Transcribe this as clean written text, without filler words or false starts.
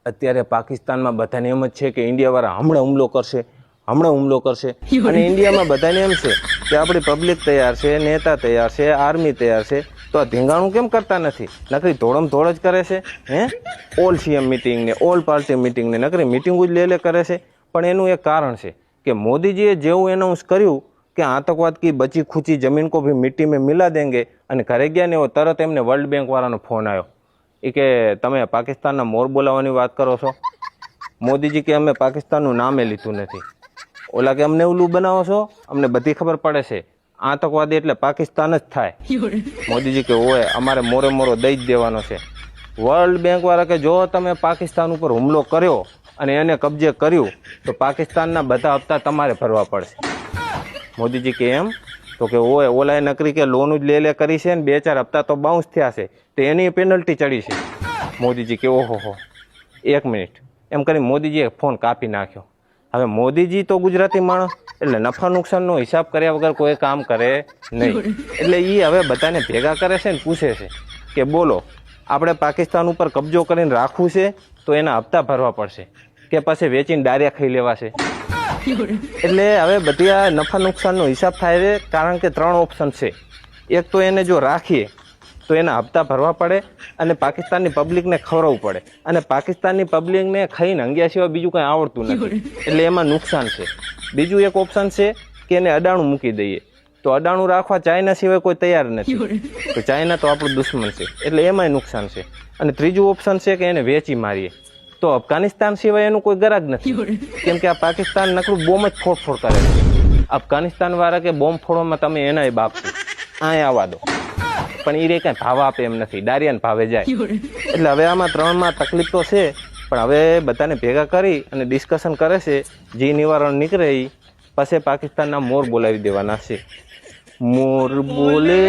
અત્યારે પાકિસ્તાનમાં બધાને એમ જ છે કે ઇન્ડિયાવાળા હમણાં હુમલો કરશે અને ઇન્ડિયામાં બધાને એમ છે કે આપણી પબ્લિક તૈયાર છે, નેતા તૈયાર છે, આર્મી તૈયાર છે, તો આ ધીંગાણું કેમ કરતા નથી? નકરી ધોળમ ધોળ જ કરે છે. ઓલ સીએમ મિટિંગ ને ઓલ પાર્ટી મિટિંગ ને નકરી મિટિંગો જ લે કરે છે. પણ એનું એક કારણ છે કે મોદીજીએ જેવું એનાઉન્સ કર્યું કે આતંકવાદ કી બચી ખુચી જમીન કો ભી મિટ્ટી મેં મિલા દેંગે, અને ઘરે ગયા ને એવો તરત એમને વર્લ્ડ બેંક વાળાનો ફોન આવ્યો એ કે તમે પાકિસ્તાનના મોર બોલાવવાની વાત કરો છો. મોદીજી કે અમે પાકિસ્તાનનું નામે લીધું નથી. ઓલા કે અમને ઉલ્લુ બનાવો છો, અમને બધી ખબર પડે છે, આતંકવાદી એટલે પાકિસ્તાન જ થાય. મોદીજી કે ઓય અમારે મોરે મોરો દઈ જ દેવાનો છે. વર્લ્ડ બેંક વાળા કે જો તમે પાકિસ્તાન ઉપર હુમલો કર્યો અને એને કબજે કર્યું તો પાકિસ્તાનના બધા હપ્તા તમારે ભરવા પડશે. મોદીજી કે એમ? તો કે ઓય ઓલાએ નકરી કે લોન જ લે કરી છે ને 2-4 હપ્તા તો બાઉન્સ થયા છે, તો એની પેનલ્ટી ચડી છે. મોદીજી કે ઓહો 1 મિનિટ એમ કરી મોદીજીએ ફોન કાપી નાખ્યો. હવે મોદીજી તો ગુજરાતી માણસ એટલે નફા નુકસાનનો હિસાબ કર્યા વગર કોઈ કામ કરે નહીં. એટલે એ હવે બધાને ભેગા કરે છે ને પૂછે છે કે બોલો આપણે પાકિસ્તાન ઉપર કબજો કરીને રાખવું છે તો એના હપ્તા ભરવા પડશે કે પછી વેચીને ડાયરેક્ટ ખાઈ લેવા છે. એટલે હવે બધી આ નફા નુકસાનનો હિસાબ થાય છે, કારણ કે 3 ઓપ્શન છે. એક તો એને જો રાખીએ તો એના હપ્તા ભરવા પડે અને પાકિસ્તાનની પબ્લિકને ખવડાવવું પડે, અને પાકિસ્તાનની પબ્લિકને ખાઈને હંગ્યા સિવાય બીજું કંઈ આવડતું નથી, એટલે એમાં નુકસાન છે. બીજું એક ઓપ્શન છે કે એને અડાણું મૂકી દઈએ, તો અડાણું રાખવા ચાઇના સિવાય કોઈ તૈયાર નથી, તો ચાઇના તો આપણું દુશ્મન છે, એટલે એમાંય નુકસાન છે. અને ત્રીજું ઓપ્શન છે કે એને વેચી મારીએ, તો અફઘાનિસ્તાન સિવાય એનું કોઈ ગરાગ નથી, કેમ કે આ પાકિસ્તાન નકરું બોમ્બ જ ફોડ કરે છે. અફઘાનિસ્તાન વાળા કે બોમ્બ ફોડવામાં તમે એનાય બાપ છો, આ આવવા દો, પણ એ રે કાંઈ ભાવ આપે એમ નથી, દારિયાને ભાવે જાય. એટલે હવે આમાં 3માં તકલીફ તો છે, પણ હવે બધાને ભેગા કરી અને ડિસ્કશન કરે છે, જે નિવારણ નીકળે એ પછી પાકિસ્તાનના મોર બોલાવી દેવાના છે. મોર બોલે